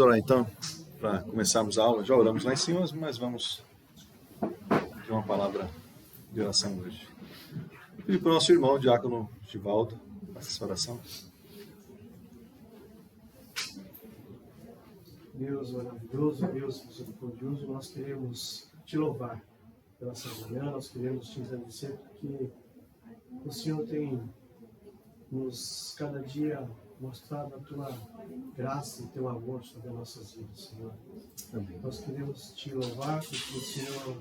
orar então, para começarmos a aula. Já oramos lá em cima, mas vamos ter uma palavra de oração hoje. Vou pedir para o nosso irmão, o diácono Givaldo, faça essa oração. Deus maravilhoso, Deus misericordioso, nós queremos te louvar pela essa manhã, nós queremos te agradecer porque o Senhor tem nos cada dia mostrado a tua graça e teu amor sobre as nossas vidas, Senhor. Amém. Nós queremos te louvar porque o Senhor,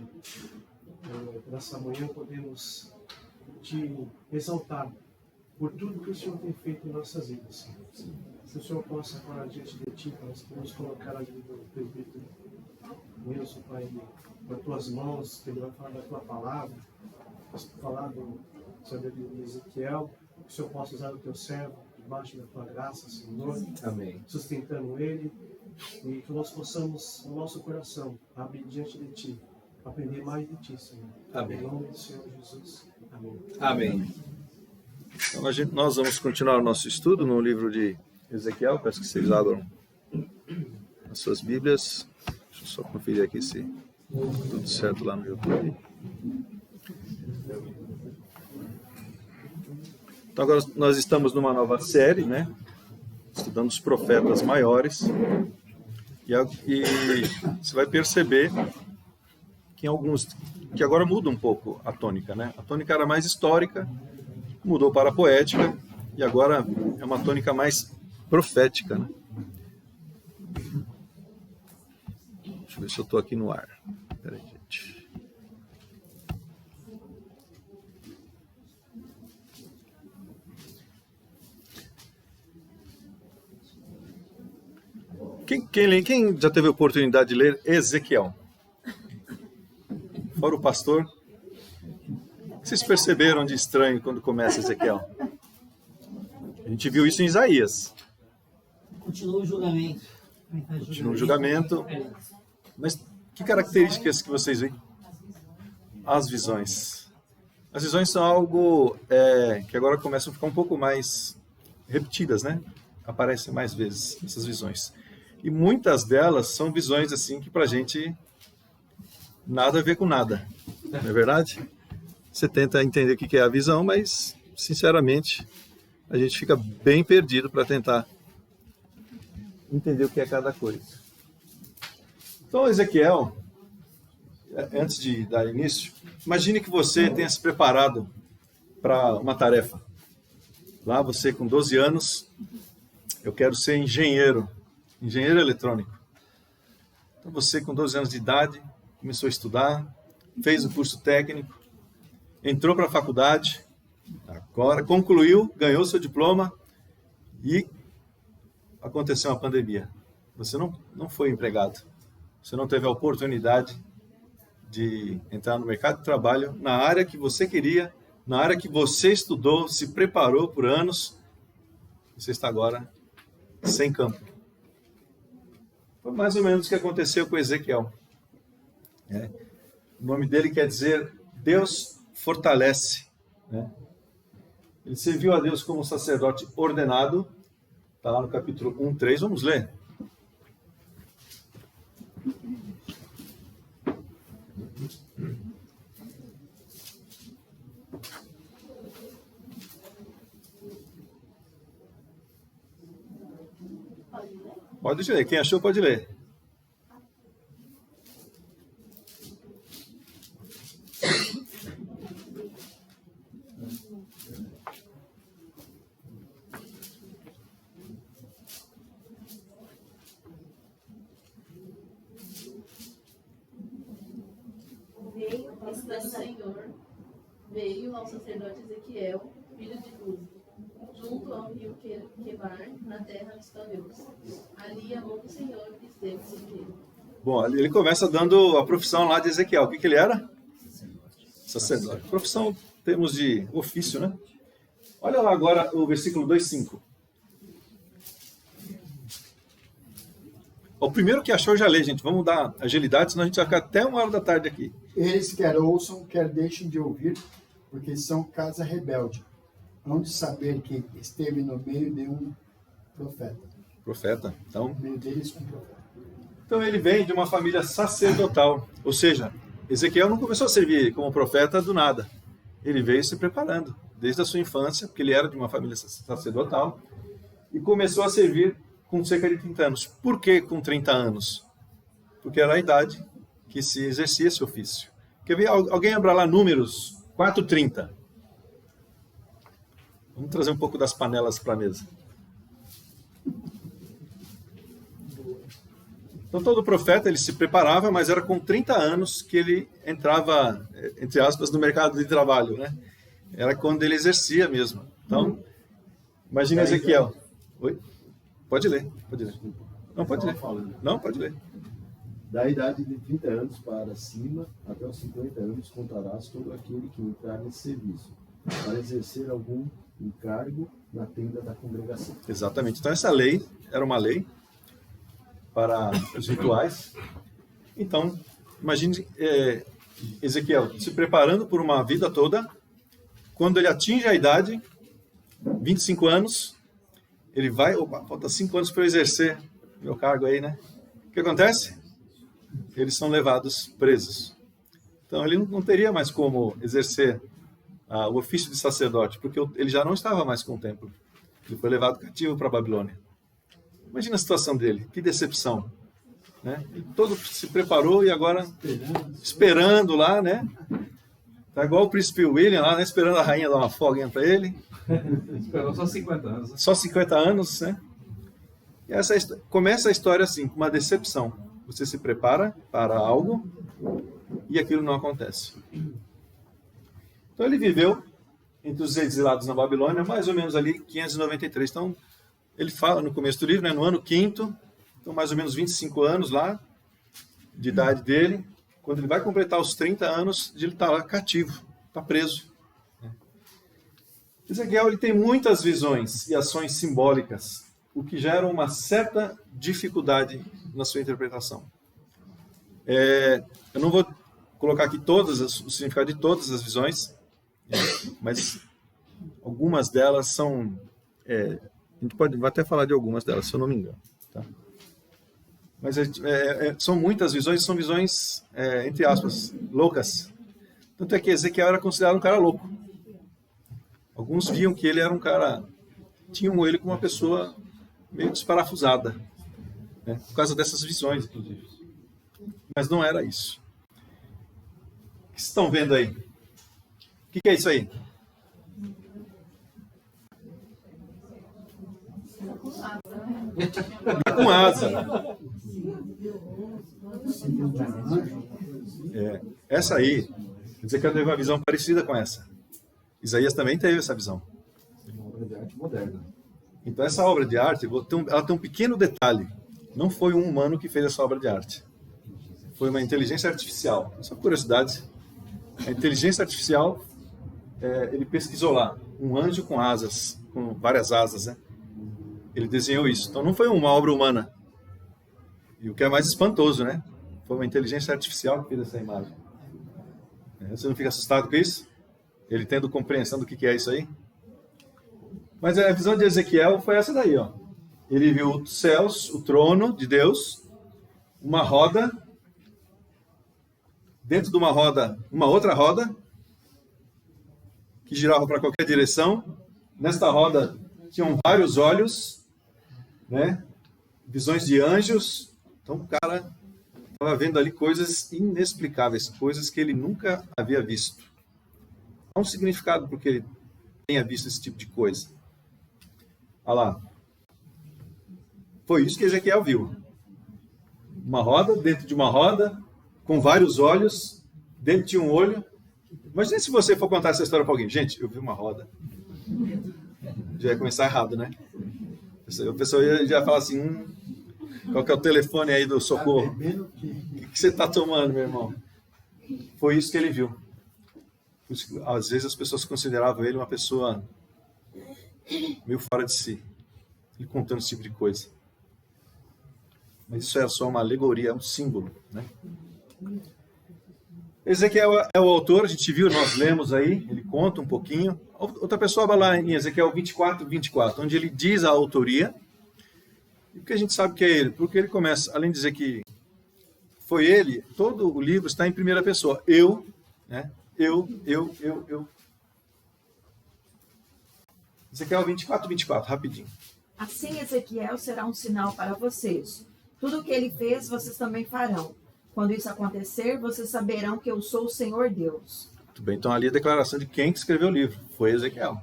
nessa manhã podemos te exaltar por tudo que o Senhor tem feito em nossas vidas, Senhor. Que o Senhor possa agora diante de Ti, nós podemos colocar a vida do presbítero Nilson, Pai, nas Tuas mãos, que Ele vai falar da Tua palavra, falar do Senhor de Ezequiel, que o Senhor possa usar o Teu servo debaixo da Tua graça, Senhor. Amém. Sustentando Ele, e que nós possamos, no nosso coração, abrir diante de Ti, aprender mais de Ti, Senhor. Amém. Em nome do Senhor Jesus. Amém. Amém. Então, nós vamos continuar o nosso estudo no livro de Ezequiel. Peço que vocês abram as suas Bíblias. Deixa eu só conferir aqui se tudo certo lá no YouTube. Então agora nós estamos numa nova série, né? Estudando os profetas maiores. E você vai perceber que em alguns que agora muda um pouco a tônica, né? A tônica era mais histórica, mudou para a poética e agora é uma tônica mais profética, né? Deixa eu ver se eu estou aqui no ar. Peraí, gente. Quem já teve a oportunidade de ler Ezequiel? Fora o pastor. O que vocês perceberam de estranho quando começa Ezequiel? A gente viu isso em Isaías. Continua o julgamento. Continua o julgamento. Mas que características que vocês veem? As visões. As visões são algo que agora começam a ficar um pouco mais repetidas, né? Aparecem mais vezes essas visões. E muitas delas são visões assim que pra gente nada a ver com nada. Não é verdade? Você tenta entender o que é a visão, mas, sinceramente, a gente fica bem perdido para tentar entender o que é cada coisa. Então, Ezequiel, antes de dar início, imagine que você tenha se preparado para uma tarefa. Lá, você com 12 anos, eu quero ser engenheiro eletrônico. Então, você com 12 anos de idade, começou a estudar, fez o curso técnico, entrou para a faculdade, agora concluiu, ganhou seu diploma e aconteceu uma pandemia. Você não foi empregado. Você não teve a oportunidade de entrar no mercado de trabalho na área que você queria, na área que você estudou, se preparou por anos. Você está agora sem campo. Foi mais ou menos o que aconteceu com Ezequiel. O nome dele quer dizer Deus fortalece, né? Ele serviu a Deus como sacerdote ordenado, está lá no capítulo 1:3, vamos ler. Pode ler, quem achou pode ler. Veio ao sacerdote Ezequiel, filho de Buzi, junto ao rio Quebar, na terra dos caldeus. Ali a mão do Senhor esteve sobre ele. Bom, ele começa dando a profissão lá de Ezequiel. O que ele era? Sacerdote. Profissão, temos de ofício, né? Olha lá agora o versículo 2:5. O primeiro que achou já lê, gente. Vamos dar agilidade, senão a gente vai ficar até 1h da tarde aqui. Eles quer ouçam, quer deixem de ouvir, porque são casa rebelde. Hão de saber que esteve no meio de um profeta. profeta. Então, Meio deles com o profeta. então ele vem de uma família sacerdotal, ou seja, Ezequiel não começou a servir como profeta do nada. Ele veio se preparando desde a sua infância, porque ele era de uma família sacerdotal, e começou a servir com cerca de 30 anos. Por que com 30 anos? Porque era a idade que se exercia esse ofício. Quer ver? Alguém abra lá Números 4:30. Vamos trazer um pouco das panelas para a mesa. Então todo profeta ele se preparava, mas era com 30 anos que ele entrava, entre aspas, no mercado de trabalho, né? Era quando ele exercia mesmo. Então, imagina Ezequiel. Oi? Pode ler, pode ler. Não, pode ler. Não, pode ler. Da idade de 30 anos para cima, até os 50 anos, contarás todo aquele que entrar nesse serviço, para exercer algum encargo na tenda da congregação. Exatamente. Então essa lei era uma lei para os rituais. Então, imagine Ezequiel se preparando por uma vida toda. Quando ele atinge a idade, 25 anos, ele vai... Opa, falta 5 anos para eu exercer meu cargo aí, né? O que acontece? Eles são levados presos. Então, ele não teria mais como exercer o ofício de sacerdote, porque ele já não estava mais com o templo. Ele foi levado cativo para a Babilônia. Imagina a situação dele, que decepção. Né? Ele todo se preparou e agora esperando lá, né? Tá igual o príncipe William lá, né? Esperando a rainha dar uma folguinha para ele. Esperou só 50 anos. Né? Só 50 anos, né? E começa a história assim, com uma decepção. Você se prepara para algo e aquilo não acontece. Então ele viveu entre os exilados na Babilônia, mais ou menos ali 593. Então ele fala no começo do livro, né, no ano 5º, então mais ou menos 25 anos lá, de idade dele, quando ele vai completar os 30 anos, ele está lá cativo, está preso. Ezequiel ele tem muitas visões e ações simbólicas, o que gera uma certa dificuldade na sua interpretação. Eu não vou colocar aqui o significado de todas as visões, mas algumas delas são... a gente vai até falar de algumas delas, se eu não me engano. Tá? Mas são muitas visões, são visões, entre aspas, loucas. Tanto é que Ezequiel era considerado um cara louco. Alguns viam que ele era um cara... Tinham ele como uma pessoa meio desparafusada. Né? Por causa dessas visões, inclusive. Mas não era isso. O que vocês estão vendo aí? O que é isso aí? Com asa. Essa aí, quer dizer que eu teve uma visão parecida com essa. Isaías também teve essa visão. Uma obra de arte moderna. Então essa obra de arte, ela tem um pequeno detalhe. Não foi um humano que fez essa obra de arte. Foi uma inteligência artificial. Só curiosidade. A inteligência artificial, ele pesquisou lá, um anjo com asas, com várias asas, né? Ele desenhou isso. Então não foi uma obra humana. E o que é mais espantoso, né? Foi uma inteligência artificial que fez essa imagem. Você não fica assustado com isso? Ele tendo compreensão do que é isso aí? Mas a visão de Ezequiel foi essa daí, ó. Ele viu os céus, o trono de Deus, uma roda, dentro de uma roda, uma outra roda, que girava para qualquer direção. Nesta roda tinham vários olhos, né? Visões de anjos. Então o cara estava vendo ali coisas inexplicáveis, coisas que ele nunca havia visto. Há um significado porque ele tenha visto esse tipo de coisa. Olha lá. Foi isso que Ezequiel viu. Uma roda dentro de uma roda, com vários olhos, dentro tinha um olho. Imagina se você for contar essa história para alguém. Gente, eu vi uma roda. Já ia começar errado, né? A pessoa já ia falar assim, qual que é o telefone aí do socorro? O que você está tomando, meu irmão? Foi isso que ele viu. Às vezes as pessoas consideravam ele uma pessoa meio fora de si. Ele contando esse tipo de coisa. Mas isso era só uma alegoria, um símbolo, né? Ezequiel é o autor, a gente viu, nós lemos aí, ele conta um pouquinho. Outra pessoa vai lá em Ezequiel 24, onde ele diz a autoria. E por que a gente sabe que é ele? Porque ele começa, além de dizer que foi ele, todo o livro está em primeira pessoa. Eu, né? Eu. Ezequiel 24, rapidinho. Assim Ezequiel será um sinal para vocês. Tudo o que ele fez, vocês também farão. Quando isso acontecer, vocês saberão que eu sou o Senhor Deus. Muito bem, então ali a declaração de quem que escreveu o livro. Foi Ezequiel.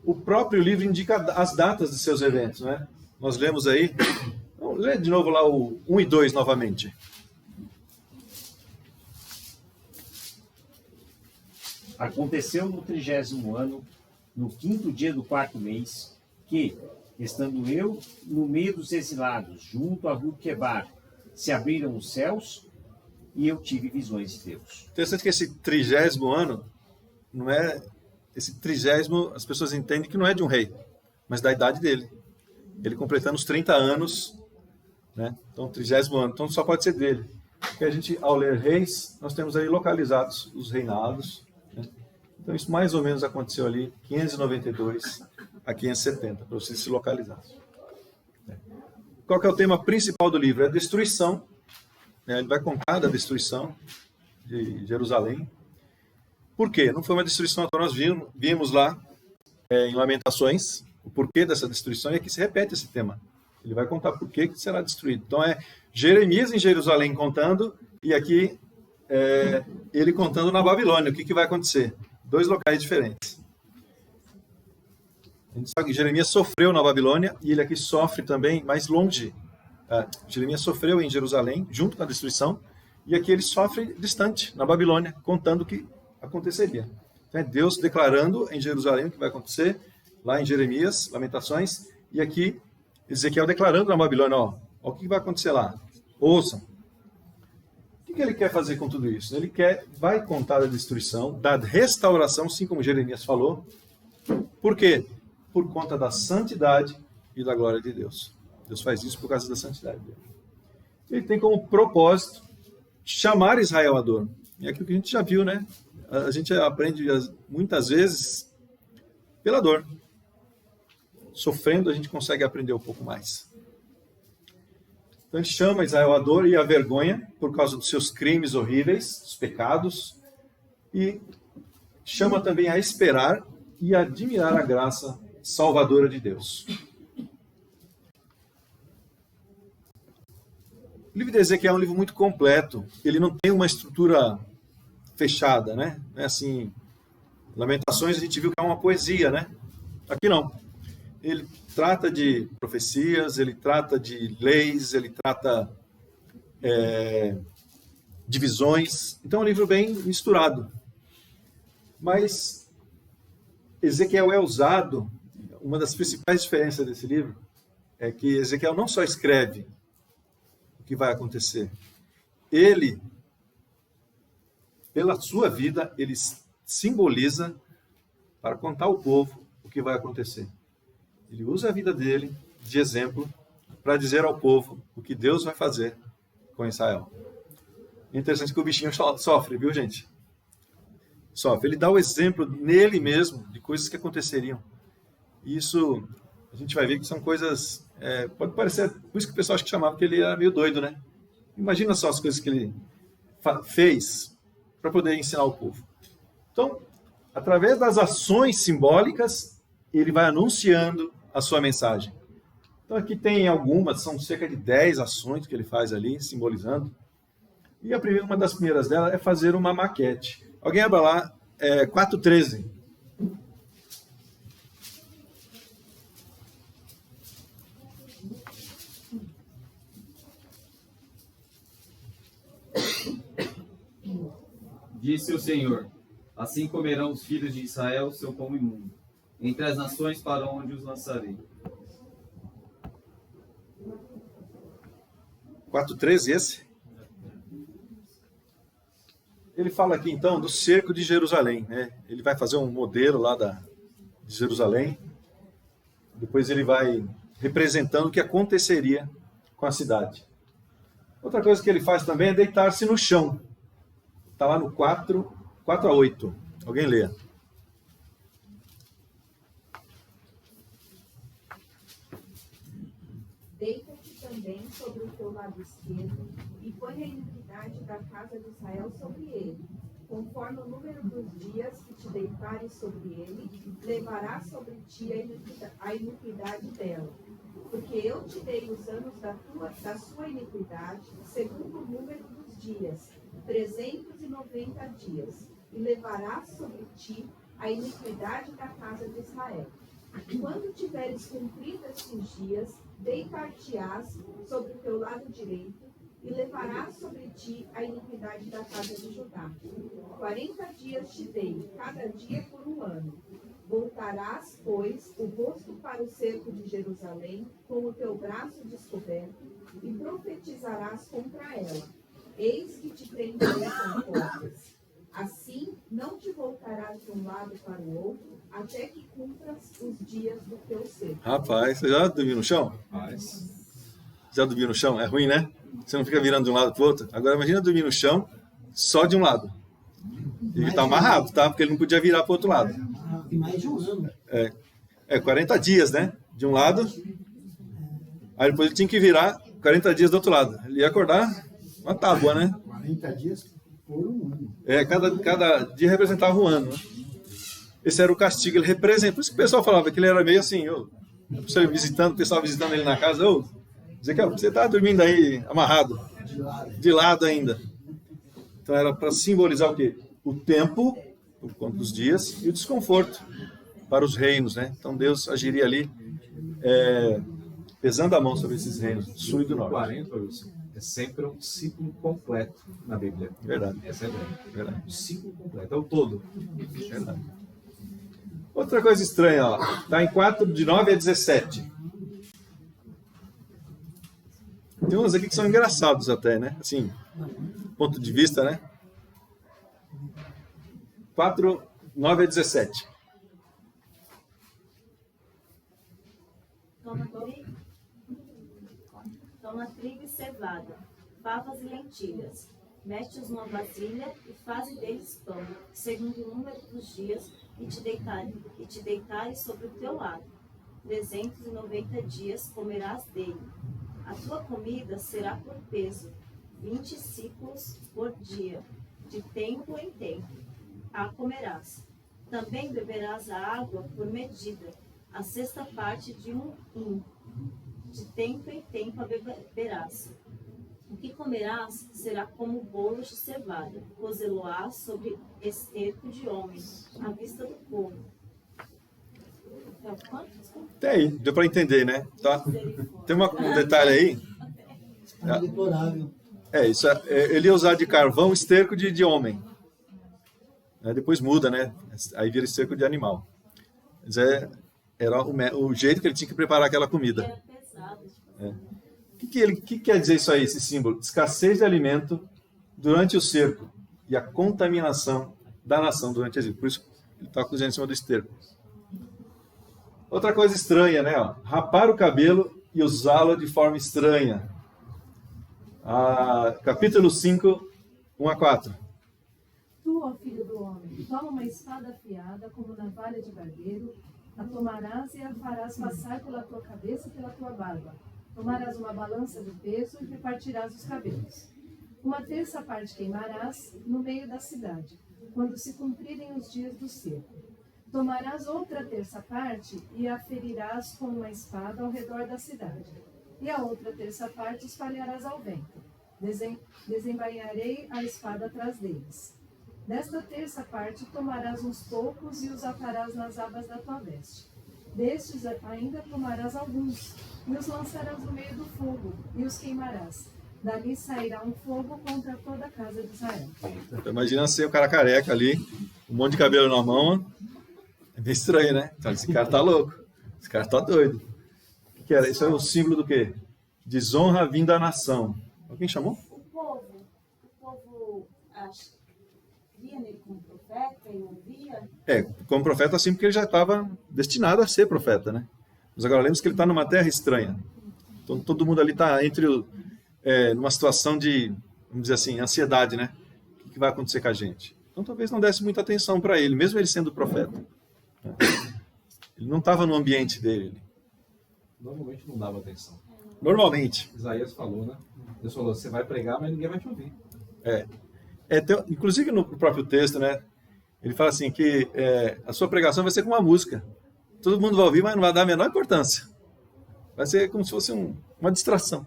O próprio livro indica as datas de seus eventos, né? Nós lemos aí. Então, lê de novo lá o 1 e 2 novamente. Aconteceu no 30º ano, no 5º dia do 4º mês, que, estando eu no meio dos exilados, junto a Ru Quebar, se abriram os céus e eu tive visões de Deus. Interessante que esse 30º ano, não é... Esse 30º, as pessoas entendem que não é de um rei, mas da idade dele. Ele completando os 30 anos, né? Então, 30º ano. Então, só pode ser dele. Porque a gente, ao ler reis, nós temos aí localizados os reinados, né? Então, isso mais ou menos aconteceu ali, 592 a 570, para vocês se localizarem. Qual que é o tema principal do livro? É a destruição. Né? Ele vai contar da destruição de Jerusalém. Por quê? Não foi uma destruição, então nós vimos lá em Lamentações o porquê dessa destruição, e aqui se repete esse tema. Ele vai contar por que será destruído. Então é Jeremias em Jerusalém contando, e aqui ele contando na Babilônia, o que vai acontecer. 2 locais diferentes. A gente sabe que Jeremias sofreu na Babilônia, e ele aqui sofre também mais longe. Jeremias sofreu em Jerusalém, junto com a destruição, e aqui ele sofre distante, na Babilônia, contando o que aconteceria. Então é Deus declarando em Jerusalém o que vai acontecer, lá em Jeremias, Lamentações, e aqui Ezequiel declarando na Babilônia, ó, o que vai acontecer lá. Ouçam. O que ele quer fazer com tudo isso? Ele vai contar da destruição, da restauração, assim como Jeremias falou. Por quê? Por conta da santidade e da glória de Deus. Deus faz isso por causa da santidade dele. Ele tem como propósito chamar Israel à dor. É aquilo que a gente já viu, né? A gente aprende muitas vezes pela dor. Sofrendo, a gente consegue aprender um pouco mais. Então, ele chama Israel à dor e à vergonha por causa dos seus crimes horríveis, dos pecados, e chama também a esperar e a admirar a graça salvadora de Deus. O livro de Ezequiel é um livro muito completo. Ele não tem uma estrutura fechada, né? Não é assim, Lamentações a gente viu que é uma poesia, né? Aqui não. Ele trata de profecias, ele trata de leis, ele trata de visões. Então é um livro bem misturado. Mas Ezequiel é usado, uma das principais diferenças desse livro é que Ezequiel não só escreve o que vai acontecer, ele, pela sua vida, ele simboliza para contar ao povo o que vai acontecer. Ele usa a vida dele de exemplo para dizer ao povo o que Deus vai fazer com Israel. É interessante que o bichinho sofre, viu, gente? Sofre. Ele dá o exemplo nele mesmo de coisas que aconteceriam. E isso, a gente vai ver que são coisas... pode parecer... Por isso que o pessoal acha que chamava que ele era meio doido, né? Imagina só as coisas que ele fez para poder ensinar o povo. Então, através das ações simbólicas, ele vai anunciando a sua mensagem. Então aqui tem algumas, são cerca de 10 ações que ele faz ali, simbolizando. E uma das primeiras delas é fazer uma maquete. Alguém abra lá, 4:13. Disse o Senhor: assim comerão os filhos de Israel seu pão imundo, entre as nações para onde os lançarei. 4:13 esse? Ele fala aqui então do cerco de Jerusalém, né? Ele vai fazer um modelo lá de Jerusalém. Depois ele vai representando o que aconteceria com a cidade. Outra coisa que ele faz também é deitar-se no chão. Está lá no 4:8. Alguém lê. Deita-te também sobre o teu lado esquerdo e põe a iniquidade da casa de Israel sobre ele. Conforme o número dos dias que te deitares sobre ele, levará sobre ti a iniquidade dela. Porque eu te dei os anos da sua iniquidade, segundo o número dos dias, 390 dias, e levarás sobre ti a iniquidade da casa de Israel. Quando tiveres cumprido estes dias, deitar-te-ás sobre o teu lado direito, e levarás sobre ti a iniquidade da casa de Judá. 40 dias te dei, cada dia por um ano. Voltarás, pois, o rosto para o cerco de Jerusalém, com o teu braço descoberto, e profetizarás contra ela. Eis que te prenderei com cordas. Assim, não te voltarás de um lado para o outro, até que cumpras os dias do teu cerco. Rapaz, você já dormiu no chão? Já dormiu no chão? É ruim, né? Você não fica virando de um lado para o outro. Agora imagina dormir no chão só de um lado. Ele está amarrado, tá? Porque ele não podia virar para o outro lado. E mais de um ano. 40 dias, né? De um lado. Aí depois ele tinha que virar 40 dias do outro lado. Ele ia acordar uma tábua, né? 40 dias por um ano. Cada dia representava um ano. Né? Esse era o castigo, ele representa. Por isso que o pessoal falava que ele era meio assim, o pessoal visitando ele na casa, dizer que você está dormindo aí amarrado, de lado ainda. Então era para simbolizar o quê? O tempo, por conta dos dias, e o desconforto para os reinos, né? Então Deus agiria ali, pesando a mão sobre esses reinos, do sul e do norte. 40, Wilson, é sempre um ciclo completo na Bíblia. Verdade. Essa é a Verdade. O ciclo completo, é o todo. Verdade. Outra coisa estranha, ó, está em 4, de 9 a 17. Tem uns aqui que são engraçados até, né? Assim, ponto de vista, né? 4, 9 a 17. Toma trigo e cevada, favas e lentilhas. Mete-os numa vasilha e faze deles pão, segundo o número dos dias que te deitares sobre o teu lado. 390 dias comerás dele. A tua comida será por peso, 20 ciclos por dia, de tempo em tempo. A comerás. Também beberás a água por medida, a sexta parte de um hin. De tempo em tempo a beberás. O que comerás será como bolos de cevada, cozê-lo-ás sobre esterco de homem, à vista do povo. Até aí, deu para entender, né? Tá. Tem um detalhe aí. É deplorável. Ele ia usar de carvão esterco de homem. Depois muda, né? Aí vira esterco de animal. Mas era o jeito que ele tinha que preparar aquela comida. Era pesado. O que quer dizer isso aí, esse símbolo? Escassez de alimento durante o cerco e a contaminação da nação durante o exílio. Por isso ele está cozinhando em cima do esterco. Outra coisa estranha, né? Ó, rapar o cabelo e usá-lo de forma estranha. Capítulo 5, 1 a 4. Tu, ó filho do homem, toma uma espada afiada como navalha de barbeiro, a tomarás e a farás passar pela tua cabeça e pela tua barba. Tomarás uma balança de peso e repartirás os cabelos. Uma terça parte queimarás no meio da cidade, quando se cumprirem os dias do cerco. Tomarás outra terça parte e a ferirás com uma espada ao redor da cidade. E a outra terça parte espalharás ao vento. Desembainharei a espada atrás deles. Desta terça parte tomarás uns poucos e os atarás nas abas da tua veste. Destes ainda tomarás alguns, e os lançarás no meio do fogo, e os queimarás. Dali sairá um fogo contra toda a casa de Israel. Imagina ser o cara careca ali, um monte de cabelo na mão. É bem estranho, né? Então, esse cara tá louco. Esse cara tá doido. O que era? Isso é o símbolo do quê? Desonra vinda à nação. Alguém chamou? O povo via nele como profeta e ouvia. Como profeta assim, porque ele já estava destinado a ser profeta, né? Mas agora lembre-se que ele está numa terra estranha. Então todo mundo ali está numa situação de, vamos dizer assim, ansiedade, né? O que vai acontecer com a gente? Então talvez não desse muita atenção para ele, mesmo ele sendo profeta. Ele não estava no ambiente dele. Normalmente não dava atenção. Normalmente. Isaías falou, né? Deus falou, você vai pregar, mas ninguém vai te ouvir. Inclusive no próprio texto, né? Ele fala assim que a sua pregação vai ser como uma música. Todo mundo vai ouvir, mas não vai dar a menor importância. Vai ser como se fosse uma distração.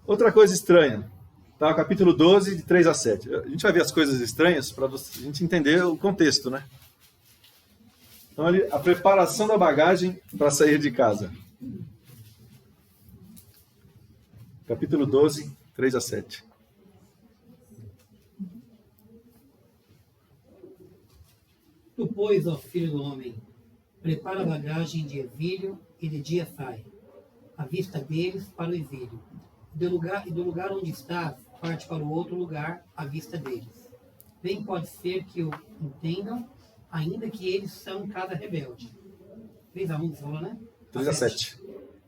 Outra coisa estranha. Tá, capítulo 12, de 3 a 7. A gente vai ver as coisas estranhas para a gente entender o contexto, né? Então, ali, a preparação da bagagem para sair de casa. Capítulo 12, 3 a 7. Tu, pois, ó filho do homem, prepara a bagagem de exílio e de dia sai, à vista deles para o exílio. E do lugar onde estás, parte para o outro lugar, à vista deles. Bem pode ser que o entendam, ainda que eles são casa rebelde. 3 a 1, você falou, né? 3 a 7.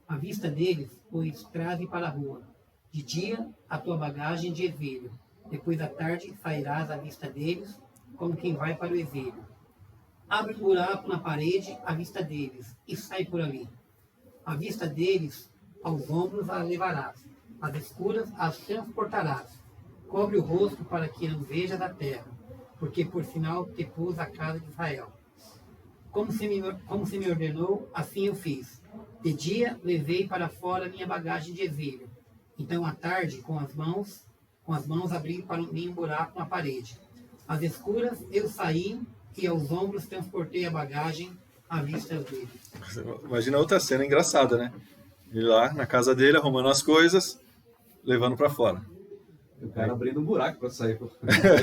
À vista deles, pois traze para a rua. De dia, a tua bagagem de exílio. Depois da tarde, sairás à vista deles, como quem vai para o exílio. Abre um buraco na parede à vista deles, e sai por ali. À vista deles, aos ombros as levarás. Às escuras as transportarás. Cobre o rosto para que não vejas a terra, porque por sinal te pus a casa de Israel. Como se me ordenou, assim eu fiz. De dia levei para fora minha bagagem de exílio. Então à tarde, com as mãos abri para mim um buraco na parede. Às escuras eu saí e aos ombros transportei a bagagem à vista dele. Imagina outra cena engraçada, né? Ele lá na casa dele, arrumando as coisas, levando para fora. O cara abrindo um buraco para sair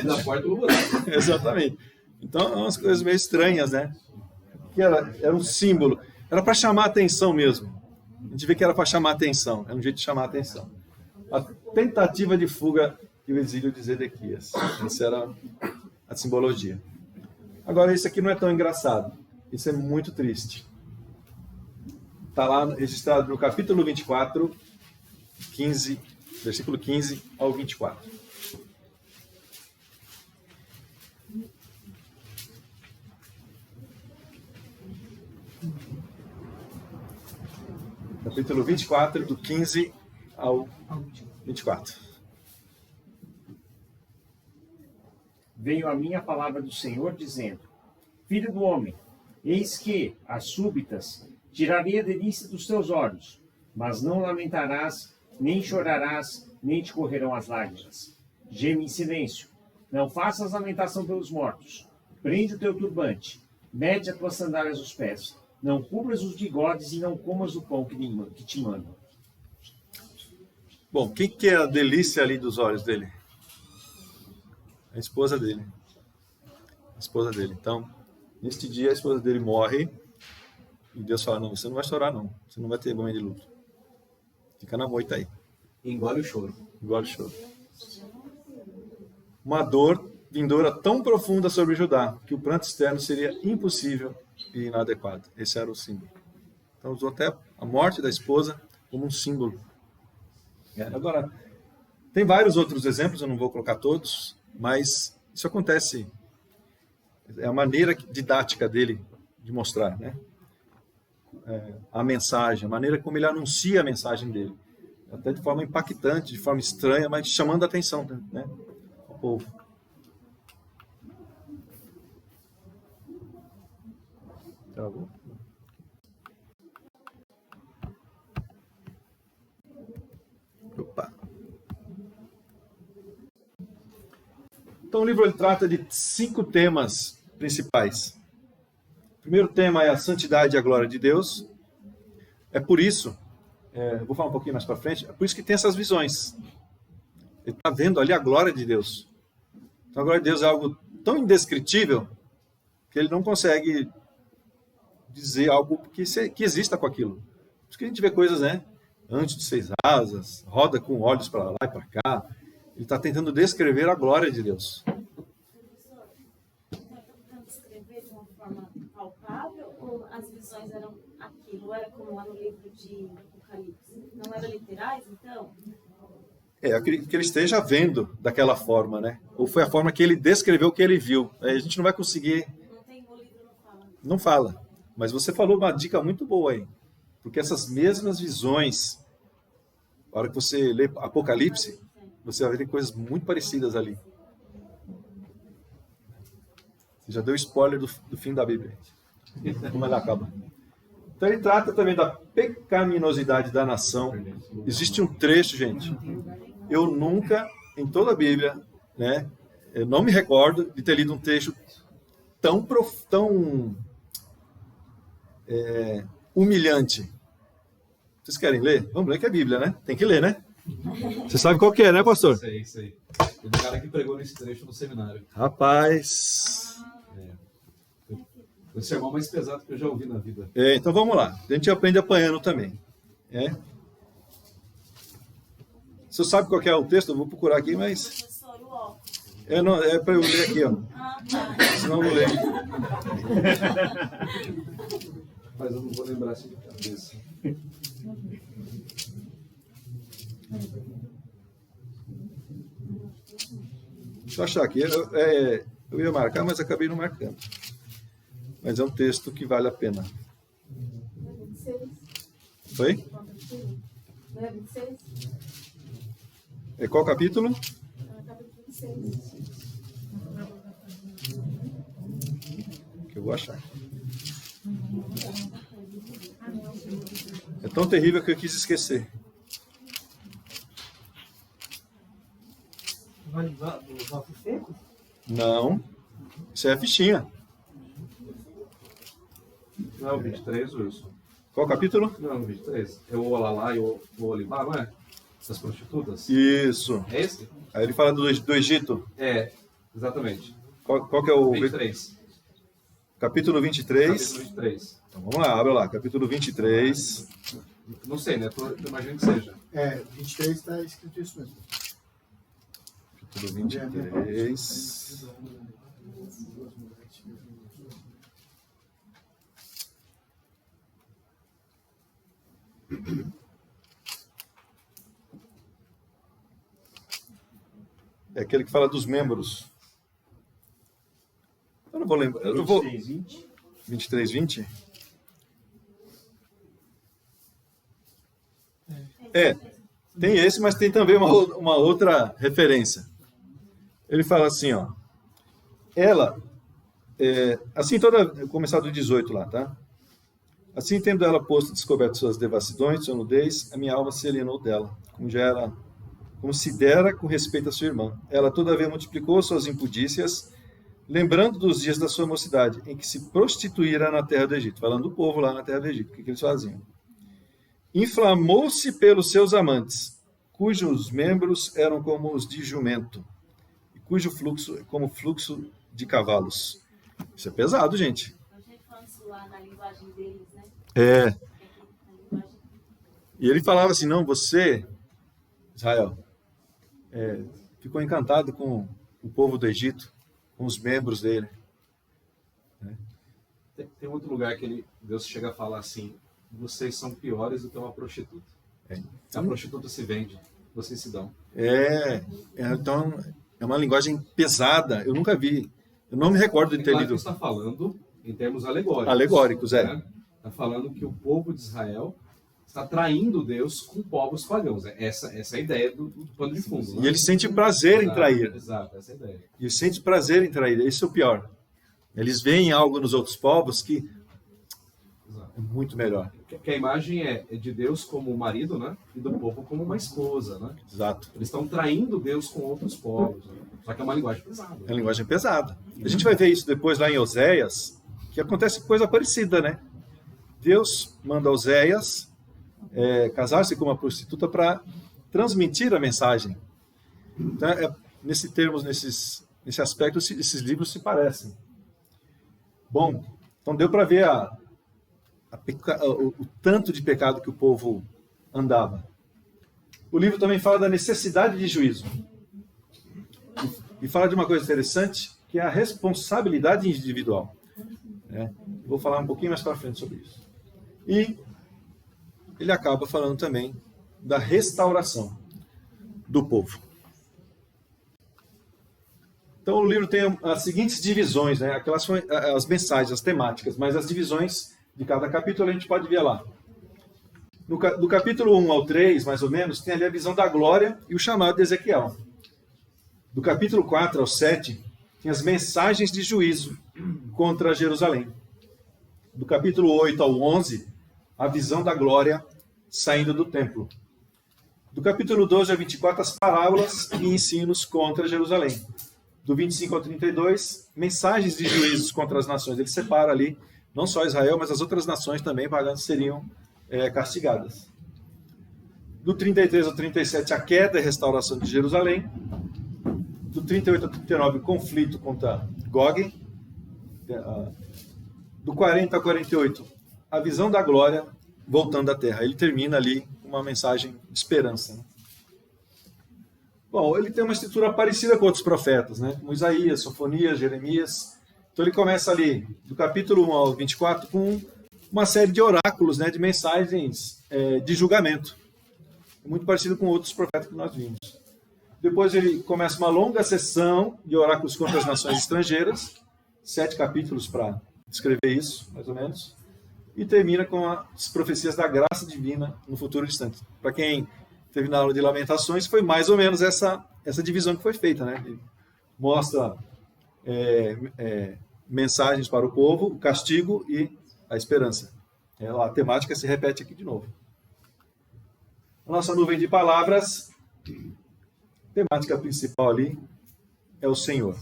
da porta do buraco. Exatamente. Então, é umas coisas meio estranhas, né? Que era um símbolo. Era para chamar a atenção mesmo. A gente vê que era para chamar a atenção. É um jeito de chamar a atenção. A tentativa de fuga e o exílio de Zedequias. Essa era a simbologia. Agora, isso aqui não é tão engraçado. Isso é muito triste. Está lá registrado no capítulo 24, 15, versículo 15 ao 24. Capítulo 24, do 15 ao 24. Veio a mim a palavra do Senhor, dizendo: Filho do homem, eis que, às súbitas, tirarei a delícia dos teus olhos, mas não lamentarás, nem chorarás, nem te correrão as lágrimas. Geme em silêncio, não faças lamentação pelos mortos. Prende o teu turbante, mete as tuas sandálias aos pés, não cubras os bigodes e não comas o pão que te mando. Bom, quem que é a delícia ali dos olhos dele? A esposa dele. A esposa dele. Então, neste dia a esposa dele morre e Deus fala: não, você não vai chorar não. Você não vai ter momento de luto. Fica na moita aí. Engole o choro. Engole o choro. Uma dor vindoura tão profunda sobre Judá que o pranto externo seria impossível e inadequado. Esse era o símbolo. Então usou até a morte da esposa como um símbolo. Agora, tem vários outros exemplos, eu não vou colocar todos, mas isso acontece. É a maneira didática dele de mostrar, né? A mensagem, a maneira como ele anuncia a mensagem dele. Até de forma impactante, de forma estranha, mas chamando a atenção, né, ao povo. Travou? Opa. Então o livro ele trata de 5 temas principais. O primeiro tema é a santidade e a glória de Deus. É por isso, eu vou falar um pouquinho mais para frente, é por isso que tem essas visões. Ele está vendo ali a glória de Deus. Então a glória de Deus é algo tão indescritível que ele não consegue dizer algo que exista com aquilo. Por isso que a gente vê coisas, né? Antes de 6 asas, roda com olhos para lá e para cá. Ele está tentando descrever a glória de Deus. Professor, está tentando descrever de uma forma palpável ou as visões eram aquilo? Era como lá no livro de Apocalipse? Não eram literais, então? Eu acredito que ele esteja vendo daquela forma, né? Ou foi a forma que ele descreveu o que ele viu. A gente não vai conseguir... Não tem, o livro não fala. Não fala. Mas você falou uma dica muito boa aí. Porque essas mesmas visões, na hora que você lê Apocalipse, você vai ver coisas muito parecidas ali. Você já deu spoiler do fim da Bíblia. Como ela acaba. Então ele trata também da pecaminosidade da nação. Existe um trecho, gente. Eu nunca, em toda a Bíblia, né, eu não me recordo de ter lido um trecho tão humilhante. Vocês querem ler? Vamos ler que é a Bíblia, né? Tem que ler, né? Você sabe qual que é, né, pastor? Sei. Tem um cara que pregou nesse trecho no seminário. Rapaz. Foi o sermão mais pesado que eu já ouvi na vida. Então vamos lá. A gente aprende apanhando também. Você sabe qual que é o texto? Eu vou procurar aqui, mas... Não, é para eu ler aqui, ó. Senão eu não leio. Mas eu não vou lembrar assim de cabeça. Deixa eu achar aqui. Eu ia marcar, mas acabei não marcando. Mas é um texto que vale a pena. 26. Foi? Não é 26? É qual capítulo? Capítulo 26. Que eu vou achar. É tão terrível que eu quis esquecer. Os ossos secos? Não. Isso é a fichinha. Não é o 23, Wilson? Qual capítulo? Não é o 23. É o Olalá e o Olibá, não é? Das prostitutas? Isso. É esse? Aí ele fala do Egito. Exatamente. Qual que é o... 23. Capítulo 23. Capítulo 23. Então vamos lá, abre lá. Capítulo 23. Não sei, né? Eu imagino que seja. 23 está escrito isso mesmo. Capítulo 23. É aquele que fala dos membros. Eu não vou lembrar. Eu vou... 23:20. 23:20? Tem esse, mas tem também uma outra referência. Ele fala assim, ó. Ela, assim toda, começar do 18 lá, tá? Assim, tendo ela posto descoberto suas devassidões, sua nudez, a minha alma se alienou dela, como se dera com respeito à sua irmã. Ela, todavia, multiplicou suas impudícias, lembrando dos dias da sua mocidade, em que se prostituíra na terra do Egito. Falando do povo lá na terra do Egito, o que eles faziam? Inflamou-se pelos seus amantes, cujos membros eram como os de jumento, e cujo fluxo como fluxo de cavalos. Isso é pesado, gente. A gente falando isso lá na linguagem deles, né? E ele falava assim, não, você, Israel, ficou encantado com o povo do Egito, com os membros dele. Tem outro lugar que Deus chega a falar assim, vocês são piores do que uma prostituta. A prostituta se vende, vocês se dão. Então, é uma linguagem pesada, eu nunca vi. Eu não me recordo de ter lido. Ele está falando em termos alegóricos. Alegóricos, Está falando que o povo de Israel está traindo Deus com povos pagãos. Essa é a ideia do pano de fundo. E ele sente prazer em trair. Exato, essa é a ideia. E ele sente prazer em trair. Esse é o pior. Eles veem algo nos outros povos que é muito melhor. Que a imagem é de Deus como marido, né? E do povo como uma esposa, né? Exato. Eles estão traindo Deus com outros povos. Né? Só que é uma linguagem pesada. É uma linguagem pesada. A gente vai ver isso depois lá em Oséias, que acontece coisa parecida, né? Deus manda Oséias casar-se com uma prostituta para transmitir a mensagem. Então, nesse aspecto, esses livros se parecem. Bom, então deu para ver o tanto de pecado que o povo andava. O livro também fala da necessidade de juízo. E fala de uma coisa interessante, que é a responsabilidade individual. Vou falar um pouquinho mais para frente sobre isso. E ele acaba falando também da restauração do povo. Então o livro tem as seguintes divisões, né? Aquelas são as mensagens, as temáticas, mas as divisões de cada capítulo a gente pode ver lá. Do capítulo 1 ao 3, mais ou menos, tem ali a visão da glória e o chamado de Ezequiel. Do capítulo 4 ao 7, tem as mensagens de juízo contra Jerusalém. Do capítulo 8 ao 11, a visão da glória saindo do templo. Do capítulo 12 ao 24, as parábolas e ensinos contra Jerusalém. Do 25 ao 32, mensagens de juízos contra as nações. Ele separa ali, não só Israel, mas as outras nações também pagãs seriam castigadas. Do 33 ao 37, a queda e restauração de Jerusalém. Do 38 ao 39, o conflito contra Gog. Do 40 ao 48, a visão da glória voltando à terra. Ele termina ali com uma mensagem de esperança. Né? Bom, ele tem uma estrutura parecida com outros profetas, né? Como Isaías, Sofonias, Jeremias. Então ele começa ali, do capítulo 1 ao 24, com uma série de oráculos, né? De mensagens de julgamento. Muito parecido com outros profetas que nós vimos. Depois ele começa uma longa sessão de oráculos contra as nações estrangeiras, 7 capítulos para descrever isso, mais ou menos, e termina com as profecias da graça divina no futuro distante. Para quem teve na aula de Lamentações, foi mais ou menos essa divisão que foi feita, né? Ele mostra mensagens para o povo, o castigo e a esperança. A temática se repete aqui de novo. A nossa nuvem de palavras, a temática principal ali é o Senhor.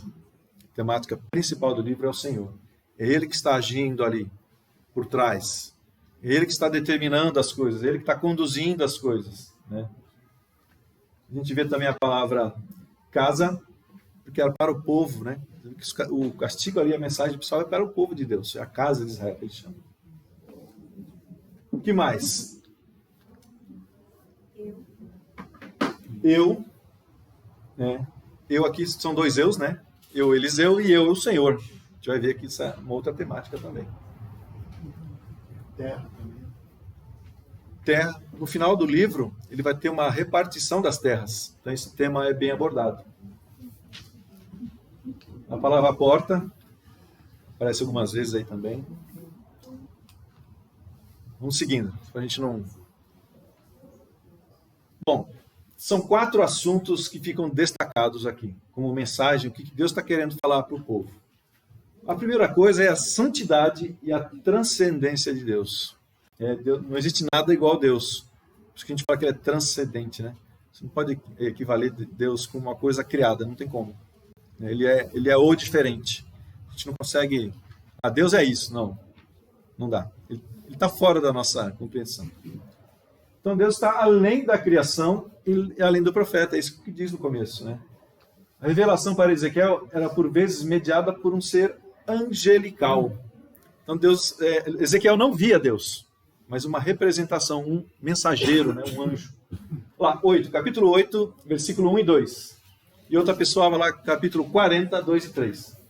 A temática principal do livro é o Senhor. É Ele que está agindo ali, por trás. É Ele que está determinando as coisas, é Ele que está conduzindo as coisas. Né? A gente vê também a palavra casa, porque era para o povo. Né? O castigo ali, a mensagem pessoal é para o povo de Deus, é a casa de Israel que ele chama. O que mais? Eu, né? Eu aqui são dois eus, né? Eu, Eliseu, e eu, o Senhor. A gente vai ver aqui isso é uma outra temática também. Terra também. Terra. No final do livro, ele vai ter uma repartição das terras. Então esse tema é bem abordado. A palavra porta aparece algumas vezes aí também. Vamos seguindo, para a gente não... Bom, são 4 assuntos que ficam destacados aqui, como mensagem, o que Deus está querendo falar para o povo. A primeira coisa é a santidade e a transcendência de Deus. Deus. Não existe nada igual a Deus. Por isso que a gente fala que ele é transcendente, né? Você não pode equivaler Deus com uma coisa criada, não tem como. Ele é o diferente. A gente não consegue... Deus é isso, não dá. Ele está fora da nossa compreensão. Então Deus está além da criação e além do profeta, é isso que diz no começo, né? A revelação para Ezequiel era por vezes mediada por um ser angelical. Então Ezequiel não via Deus, mas uma representação, um mensageiro, né? Um anjo. Lá, capítulo 8, versículo 1 e 2. E outra pessoa vai lá, capítulo 40, 2 e 3.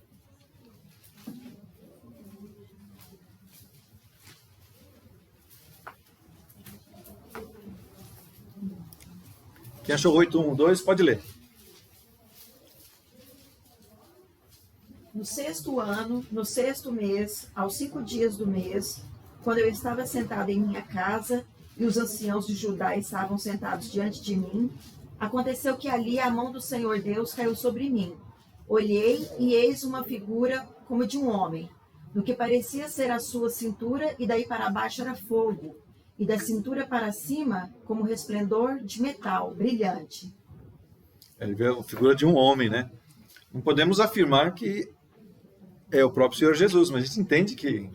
Quem achou 8:1-2, pode ler. No 6º ano, no 6º mês, aos 5 dias do mês, quando eu estava sentado em minha casa e os anciãos de Judá estavam sentados diante de mim, aconteceu que ali a mão do Senhor Deus caiu sobre mim. Olhei e eis uma figura como de um homem, no que parecia ser a sua cintura, e daí para baixo era fogo, e da cintura para cima como resplendor de metal brilhante. Ele vê a figura de um homem, né? Não podemos afirmar que é o próprio Senhor Jesus, mas a gente entende que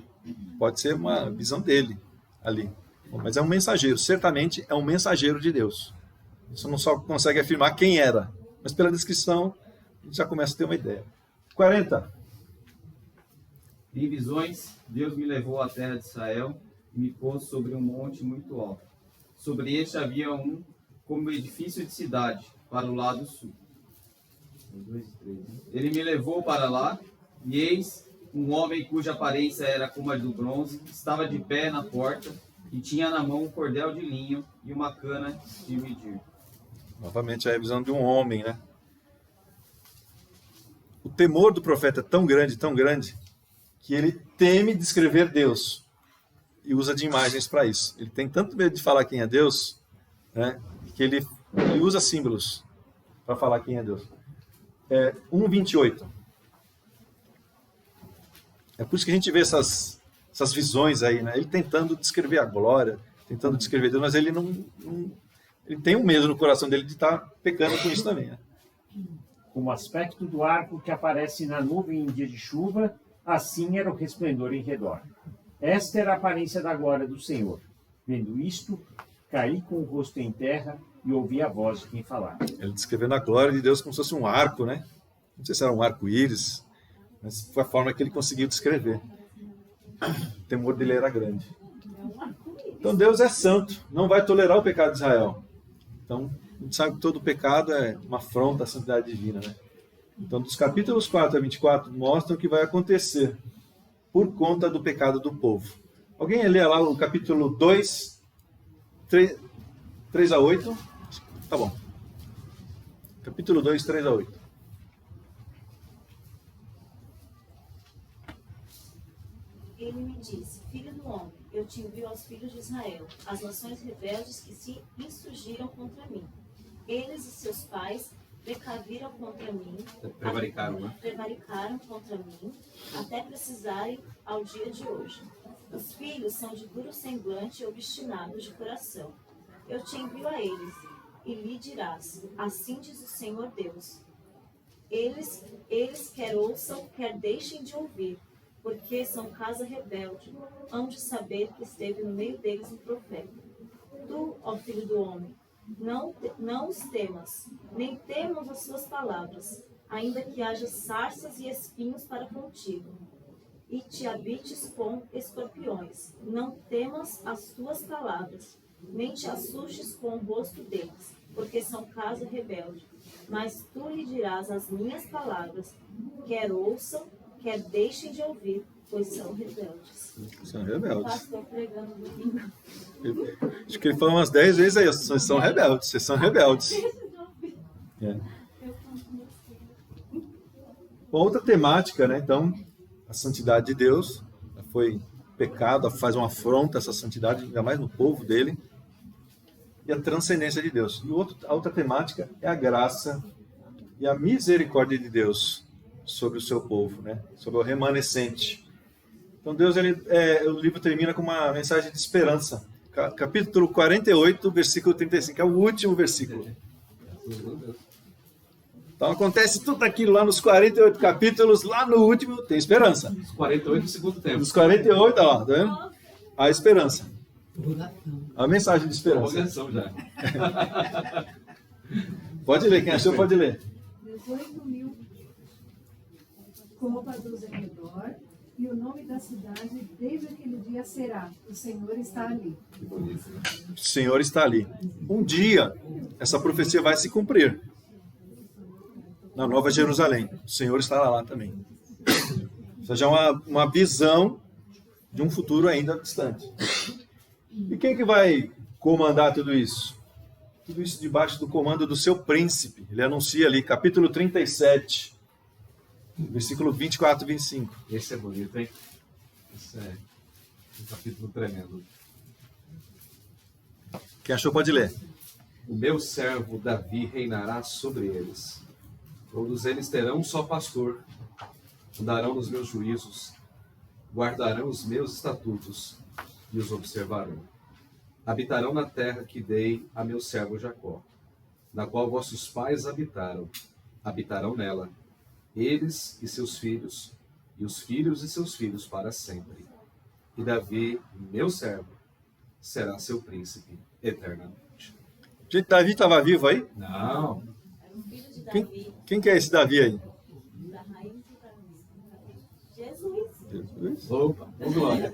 pode ser uma visão dele ali. Mas é um mensageiro, certamente é um mensageiro de Deus. Você não só consegue afirmar quem era, mas pela descrição a gente já começa a ter uma ideia. 40. Em visões, Deus me levou à terra de Israel e me pôs sobre um monte muito alto. Sobre este havia como edifício de cidade, para o lado sul. 2 e 3, né? Ele me levou para lá, e eis um homem cuja aparência era como a do bronze, estava de pé na porta, e tinha na mão um cordel de linho e uma cana de medir. Novamente a visão de um homem, né? O temor do profeta é tão grande, que ele teme descrever Deus. e usa de imagens para isso. Ele tem tanto medo de falar quem é Deus, né, que ele usa símbolos para falar quem é Deus. 1:28. É por isso que a gente vê essas visões aí, né? Ele tentando descrever a glória, tentando descrever Deus, mas ele ele tem um medo no coração dele de estar pecando com isso também, né? Como aspecto do arco que aparece na nuvem em dia de chuva, assim era o resplendor em redor. Esta era a aparência da glória do Senhor. Vendo isto, caí com o rosto em terra e ouvi a voz de quem falava. Ele descrevendo a glória de Deus como se fosse um arco, né? Não sei se era um arco-íris, mas foi a forma que ele conseguiu descrever. O temor dele era grande. Então Deus é santo, não vai tolerar o pecado de Israel. Então, a gente sabe que todo pecado é uma afronta à santidade divina, né? Então, dos capítulos 4 a 24 mostram o que vai acontecer por conta do pecado do povo. Alguém lê lá o capítulo 2, 3 a 8? Tá bom. Capítulo 2, 3 a 8. Ele me disse: Filho do homem, eu te envio aos filhos de Israel, as nações rebeldes que se insurgiram contra mim. Eles e seus pais precaviram contra mim, prevaricaram contra mim, até precisarem ao dia de hoje. Os filhos são de duro semblante e obstinados de coração. Eu te envio a eles, e lhe dirás: assim diz o Senhor Deus. Eles quer ouçam, quer deixem de ouvir, porque são casa rebelde, hão de saber que esteve no meio deles um profeta. Tu, ó filho do homem, não os temas, nem temas as suas palavras, ainda que haja sarças e espinhos para contigo, e te habites com escorpiões. Não temas as suas palavras, nem te assustes com o rosto deles, porque são casa rebelde. Mas tu lhe dirás as minhas palavras, quer ouçam, quer deixem de ouvir, pois são rebeldes. São rebeldes. Pastor pregando no domingo. Acho que ele falou umas 10 vezes aí, vocês são rebeldes, vocês são rebeldes. Outra temática, né? Então, a santidade de Deus foi pecado, faz uma afronta a essa santidade, ainda mais no povo dele, e a transcendência de Deus. E a outra temática é a graça e a misericórdia de Deus sobre o seu povo, né? Sobre o remanescente. Então Deus, o livro termina com uma mensagem de esperança. Capítulo 48, versículo 35, é o último versículo. Então acontece tudo aquilo lá nos 48 capítulos, lá no último tem esperança. Os 48 do segundo tempo. Os 48, ó, tá vendo? A esperança. A mensagem de esperança. Já. Pode ler, quem achou pode ler. 18.000 côvados em redor, e o nome da cidade desde aquele dia será: o Senhor está ali. O Senhor está ali. Um dia, essa profecia vai se cumprir. Na Nova Jerusalém. O Senhor estará lá também. Ou seja, uma visão de um futuro ainda distante. E quem que vai comandar tudo isso? Tudo isso debaixo do comando do seu príncipe. Ele anuncia ali, capítulo 37, versículo 24 e 25. Esse é bonito, hein? Esse é um capítulo tremendo. Quem achou pode ler. O meu servo Davi reinará sobre eles. Todos eles terão um só pastor. Andarão nos meus juízos. Guardarão os meus estatutos e os observarão. Habitarão na terra que dei a meu servo Jacó, na qual vossos pais habitaram. Habitarão nela, eles e seus filhos, e os filhos e seus filhos para sempre. E Davi, meu servo, será seu príncipe eternamente. Gente, Davi estava vivo aí? Não. Era um filho de Davi, Quem que é esse Davi aí? da raiz de Jesus. Jesus? Opa, glória.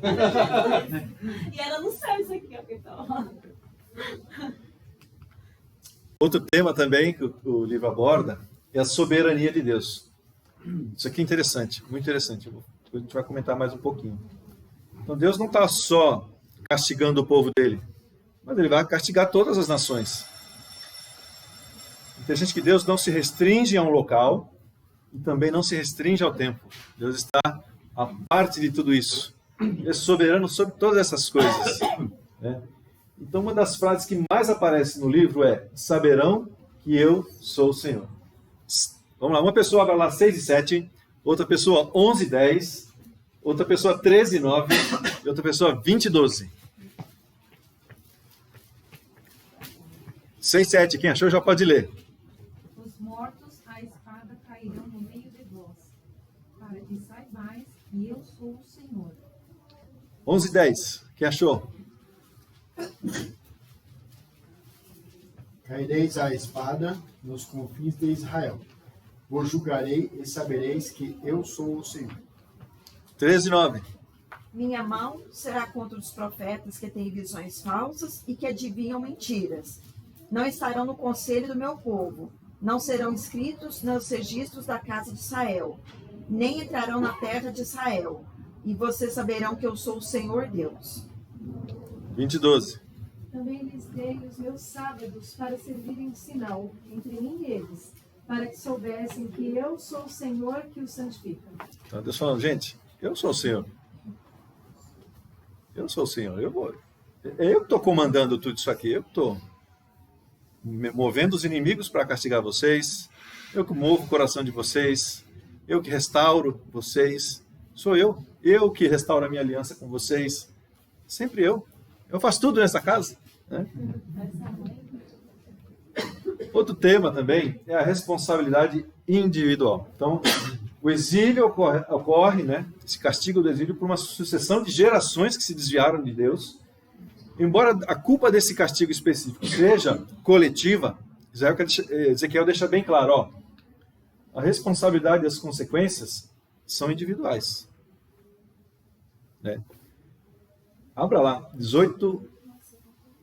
E era no céu isso aqui, ó, que então. Outro tema também que o livro aborda é a soberania de Deus. Isso aqui é interessante, muito interessante. Depois a gente vai comentar mais um pouquinho. Então Deus não está só castigando o povo dele, mas ele vai castigar todas as nações. Interessante que Deus não se restringe a um local e também não se restringe ao tempo. Deus está a parte de tudo isso. Ele é soberano sobre todas essas coisas. Né? Então, uma das frases que mais aparece no livro é: saberão que eu sou o Senhor. Vamos lá, uma pessoa abre lá 6:7, outra pessoa 11:10, outra pessoa 13:9 e outra pessoa 20:12. 6:7, quem achou já pode ler. Os mortos à espada cairão no meio de vós, para que saibais que eu sou o Senhor. 11:10, quem achou? Caireis à espada nos confins de Israel. Vos julgarei e sabereis que eu sou o Senhor. 13:9. Minha mão será contra os profetas que têm visões falsas e que adivinham mentiras. Não estarão no conselho do meu povo, não serão inscritos nos registros da casa de Israel, nem entrarão na terra de Israel. E vocês saberão que eu sou o Senhor Deus. 20:12. Também lhes dei os meus sábados para servirem de sinal entre mim e eles, para que soubessem que eu sou o Senhor que os santifica. Então Deus falando, gente, eu sou o Senhor. Eu sou o Senhor. Eu que estou comandando tudo isso aqui. Eu que estou movendo os inimigos para castigar vocês. Eu que movo o coração de vocês. Eu que restauro vocês. Sou eu. Eu que restauro a minha aliança com vocês. Sempre eu. Eu faço tudo nessa casa. Né? Outro tema também é a responsabilidade individual. Então, o exílio ocorre, né, esse castigo do exílio, por uma sucessão de gerações que se desviaram de Deus. Embora a culpa desse castigo específico seja coletiva, Ezequiel deixa bem claro, ó, a responsabilidade e as consequências são individuais. Né? Abra lá,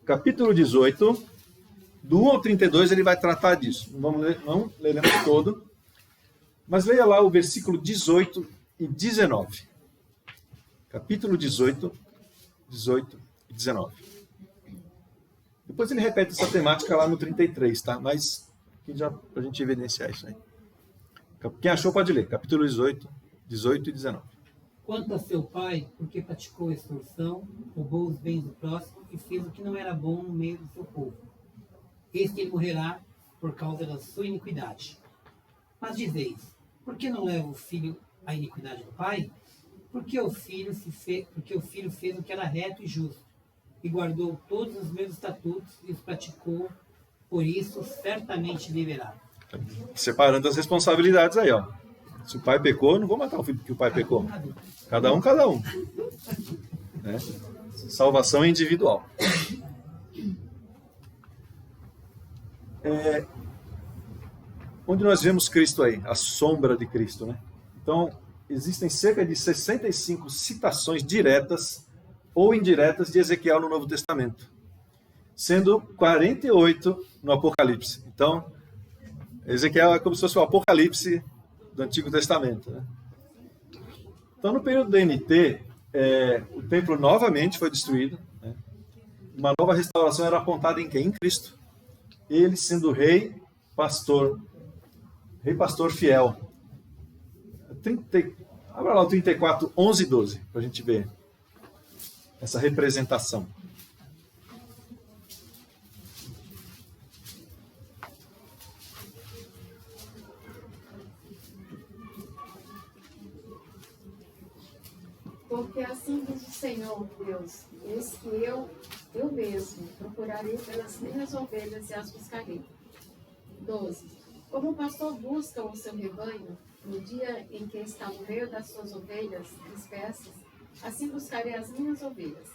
capítulo 18, do 1 ao 32, ele vai tratar disso. Não leremos todo, mas leia lá o versículo 18 e 19. Capítulo 18 e 19. Depois ele repete essa temática lá no 33, tá? Mas aqui já para a gente evidenciar isso aí. Quem achou pode ler. Capítulo 18 e 19. Quanto a seu pai, porque praticou extorsão, roubou os bens do próximo e fez o que não era bom no meio do seu povo. Eis que ele morrerá por causa da sua iniquidade. Mas dizeis, por que não leva o filho à iniquidade do pai? Porque o filho fez o que era reto e justo, e guardou todos os meus estatutos e os praticou, por isso certamente viverá. Separando as responsabilidades aí, ó. Se o pai pecou, não vou matar o filho porque o pai pecou. Cada um. Né? Salvação individual. Onde nós vemos Cristo aí? A sombra de Cristo, né? Então, existem cerca de 65 citações diretas ou indiretas de Ezequiel no Novo Testamento, sendo 48 no Apocalipse. Então, Ezequiel é como se fosse o Apocalipse do Antigo Testamento. Né? Então, no período da NT, o templo novamente foi destruído. Né? Uma nova restauração era apontada em quem? Em Cristo. Ele sendo rei pastor fiel. Abra lá o 34, 11 e 12, para a gente ver essa representação. Porque assim diz o Senhor, Deus, eis que eu mesmo procurarei pelas minhas ovelhas e as buscarei. 12. Como o pastor busca o seu rebanho, no dia em que está no meio das suas ovelhas dispersas, assim buscarei as minhas ovelhas,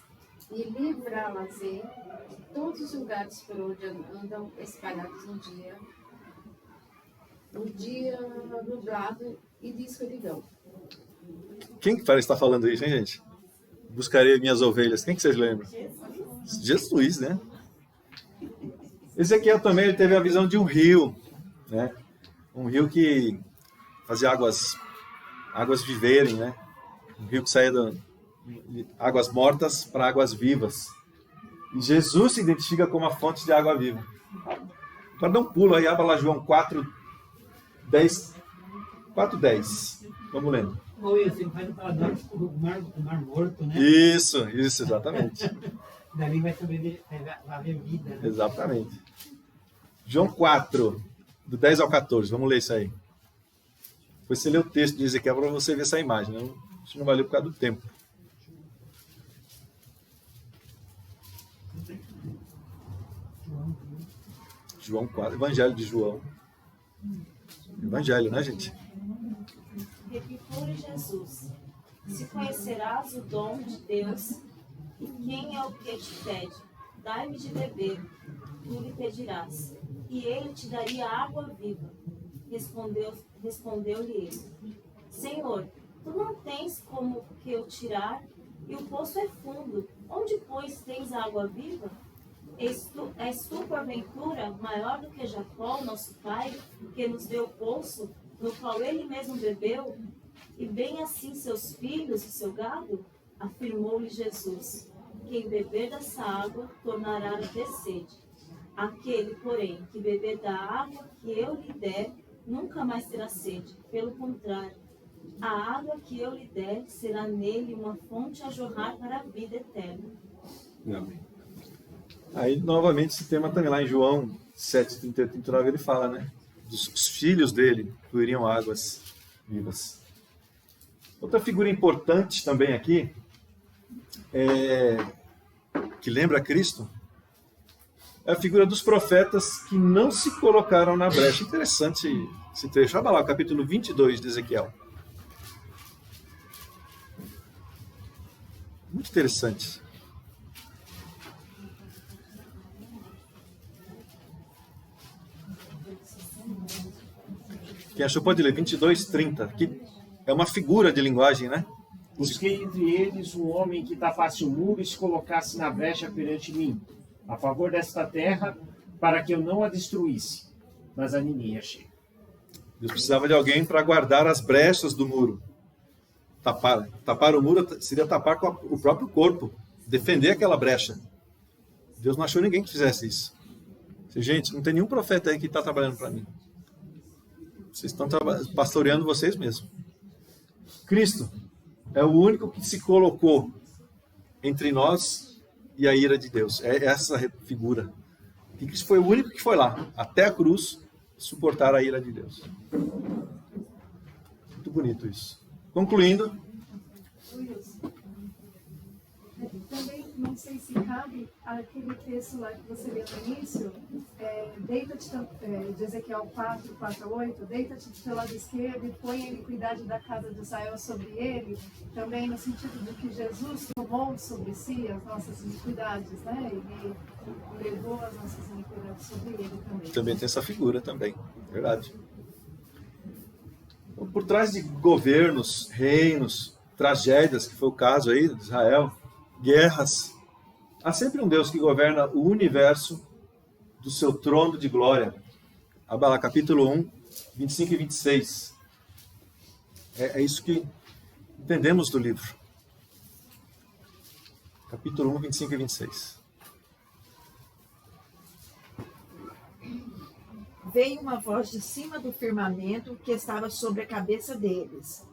e livrá-las-ei de todos os lugares por onde andam espalhados no dia nublado e de escuridão. Quem que parece estar falando isso, hein, gente? Buscarei minhas ovelhas. Quem que vocês lembram? Jesus, né? Ezequiel também ele teve a visão de um rio, né? Um rio que fazia águas viverem, né? Um rio que saía de águas mortas para águas vivas. E Jesus se identifica como a fonte de água viva. Para dar um pulo aí, abra lá João 4:10. Vamos lendo. Ou isso, ele faz o paradoxo do mar morto, né? Isso, exatamente. Dali vai haver vida. Né? Exatamente. João 4, do 10 ao 14. Vamos ler isso aí. Depois você lê o texto de Ezequiel para você ver essa imagem. Isso não vai ler por causa do tempo. João 4, Evangelho de João. Evangelho, né, gente? Replicou-lhe Jesus: se conhecerás o dom de Deus, e quem é o que te pede, dai-me de beber, tu lhe pedirás, e ele te daria água viva. Respondeu-lhe ele: Senhor, tu não tens como que eu tirar, e o poço é fundo. Onde, pois, tens água viva? És tu, porventura, maior do que Jacó, nosso pai, que nos deu o poço, no qual ele mesmo bebeu, e bem assim seus filhos e seu gado? Afirmou-lhe Jesus: quem beber dessa água tornará a ter sede. Aquele, porém, que beber da água que eu lhe der, nunca mais terá sede. Pelo contrário, a água que eu lhe der será nele uma fonte a jorrar para a vida eterna. Amém. Aí, novamente, esse tema também lá em João 7, 38, 39, ele fala, né? Dos filhos dele fluiriam águas vivas. Outra figura importante também aqui, que lembra Cristo, é a figura dos profetas que não se colocaram na brecha. Interessante esse trecho. Olha lá, o capítulo 22 de Ezequiel. Muito interessante. Quem achou pode ler, 22:30, que é uma figura de linguagem, né? Busquei entre eles um homem que tapasse o muro e se colocasse na brecha perante mim, a favor desta terra, para que eu não a destruísse, mas a ninguém achei. Deus precisava de alguém para guardar as brechas do muro. Tapar o muro seria tapar com o próprio corpo, defender aquela brecha. Deus não achou ninguém que fizesse isso. Gente, não tem nenhum profeta aí que está trabalhando para mim. Vocês estão pastoreando vocês mesmos. Cristo é o único que se colocou entre nós e a ira de Deus. É essa figura. E Cristo foi o único que foi lá, até a cruz, suportar a ira de Deus. Muito bonito isso. Concluindo. Também, não sei se cabe aquele texto lá que você leu no início, deita-te, de Ezequiel 4, 4 a 8, deita-te do teu lado esquerdo e põe a iniquidade da casa de Israel sobre ele, também no sentido de que Jesus tomou sobre si as nossas iniquidades, né? Ele levou as nossas iniquidades sobre ele também. Também tem essa figura também, verdade. Então, por trás de governos, reinos, tragédias, que foi o caso aí de Israel, guerras, há sempre um Deus que governa o universo do seu trono de glória. Abra lá, capítulo 1, 25 e 26. É isso que entendemos do livro. Capítulo 1, 25 e 26. Veio uma voz de cima do firmamento que estava sobre a cabeça deles.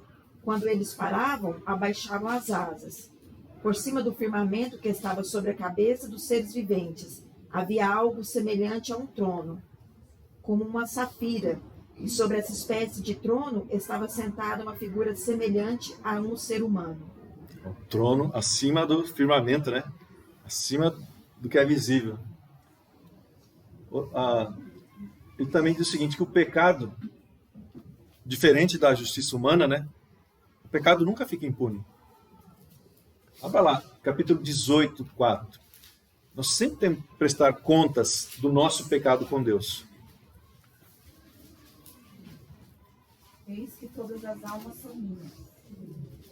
Quando eles paravam, abaixavam as asas. Por cima do firmamento que estava sobre a cabeça dos seres viventes, havia algo semelhante a um trono, como uma safira, e sobre essa espécie de trono estava sentada uma figura semelhante a um ser humano. O trono acima do firmamento, né? Acima do que é visível. Ele também diz o seguinte, que o pecado, diferente da justiça humana, né? O pecado nunca fica impune. Abra lá, capítulo 18, 4. Nós sempre temos que prestar contas do nosso pecado com Deus. Eis que todas as almas são minhas,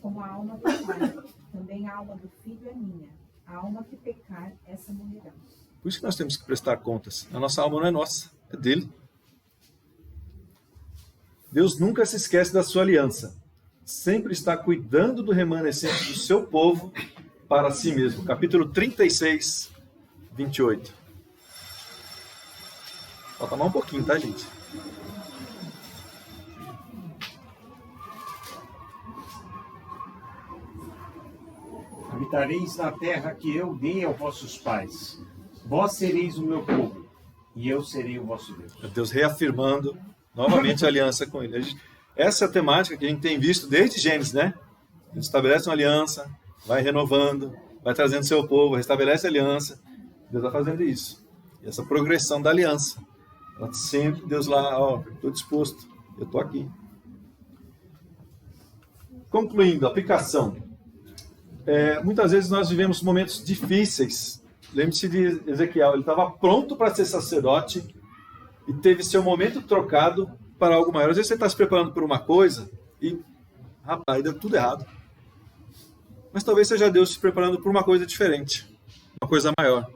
como a alma do pai, também a alma do filho é minha. A alma que pecar, essa morrerá. Por isso que nós temos que prestar contas. A nossa alma não é nossa, é dele. Deus nunca se esquece da sua aliança. Sempre está cuidando do remanescente do seu povo para si mesmo. Capítulo 36, 28. Falta mais um pouquinho, tá, gente? habitareis na terra que eu dei aos vossos pais. Vós sereis o meu povo, e eu serei o vosso Deus. Deus reafirmando novamente a aliança com ele. Essa é a temática que a gente tem visto desde Gênesis, né? Ele estabelece uma aliança, vai renovando, vai trazendo seu povo, restabelece a aliança. Deus está fazendo isso. E essa progressão da aliança. Ela sempre, Deus lá, ó, estou disposto, eu estou aqui. Concluindo, aplicação. Muitas vezes nós vivemos momentos difíceis. Lembre-se de Ezequiel, ele estava pronto para ser sacerdote e teve seu momento trocado para algo maior. Às vezes você está se preparando por uma coisa e, rapaz, deu tudo errado. Mas talvez seja Deus se preparando por uma coisa diferente, uma coisa maior.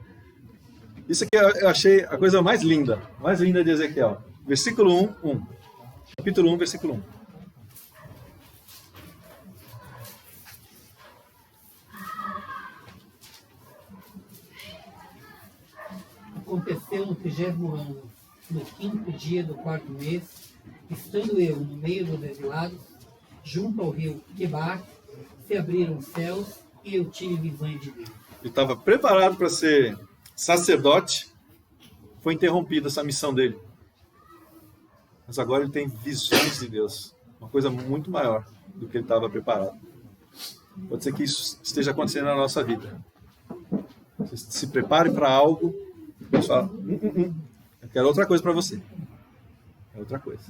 Isso aqui eu achei a coisa mais linda de Ezequiel. Versículo 1. Capítulo 1, versículo 1. Aconteceu no 30º ano, no 5º dia do 4º mês, estando eu no meio dos exilados, junto ao rio Quebar, se abriram os céus e eu tive visões de Deus. Ele estava preparado para ser sacerdote, foi interrompida essa missão dele. Mas agora ele tem visões de Deus, uma coisa muito maior do que ele estava preparado. Pode ser que isso esteja acontecendo na nossa vida. Você se prepare para algo, Deus fala, eu quero outra coisa para você. É outra coisa.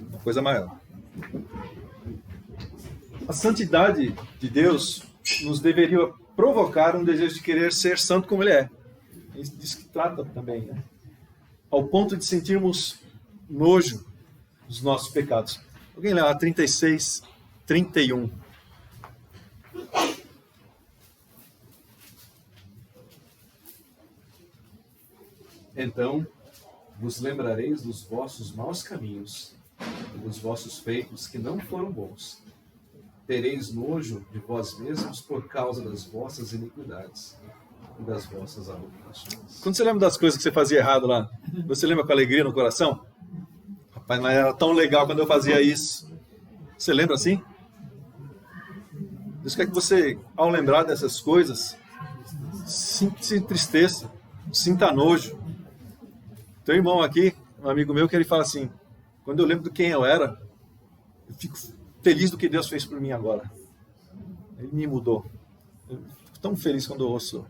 Uma coisa maior. A santidade de Deus nos deveria provocar um desejo de querer ser santo como Ele é. É disso que trata também, né? Ao ponto de sentirmos nojo dos nossos pecados. Alguém lê lá 36, 31. Então vos lembrareis dos vossos maus caminhos e dos vossos feitos que não foram bons. Tereis nojo de vós mesmos por causa das vossas iniquidades e das vossas abominações. Quando você lembra das coisas que você fazia errado lá, você lembra com alegria no coração? Rapaz, mas era tão legal quando eu fazia isso. Você lembra assim? Deus quer que você, ao lembrar dessas coisas, se entristeça, sinta nojo. Tem um irmão aqui, um amigo meu, que ele fala assim, quando eu lembro de quem eu era, eu fico feliz do que Deus fez por mim agora. Ele me mudou. Eu fico tão feliz quando eu ouço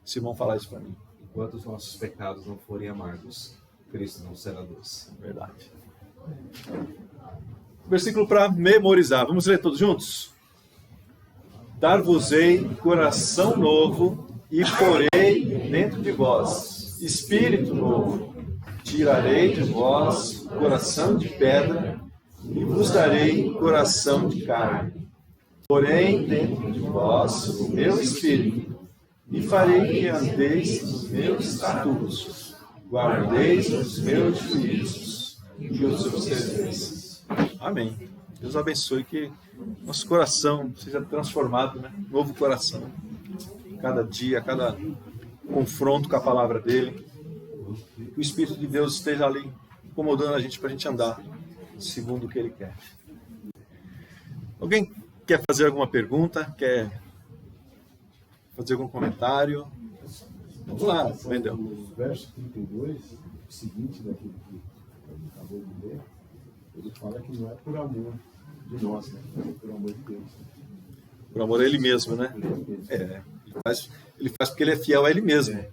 esse irmão falar isso para mim. Enquanto os nossos pecados não forem amargos, Cristo não será doce. Verdade. Versículo para memorizar. Vamos ler todos juntos? Dar-vos-ei coração novo e porei dentro de vós espírito novo. Tirarei de vós coração de pedra e vos darei coração de carne. Porém, dentro de vós o meu espírito, e farei que andeis nos meus estatutos, guardeis os meus juízos e os observeis. Amém. Deus abençoe que nosso coração seja transformado, né? Novo coração. Cada dia, cada confronto com a palavra dele. Que o Espírito de Deus esteja ali incomodando a gente para a gente andar segundo o que Ele quer. Alguém quer fazer alguma pergunta? Quer fazer algum comentário? Vamos lá, Wendel. No verso 32, o seguinte daquilo que acabou de ler, ele fala que não é por amor de nós, né? É por amor de Deus. Por amor a Ele mesmo, né? Ele faz porque Ele é fiel a Ele mesmo.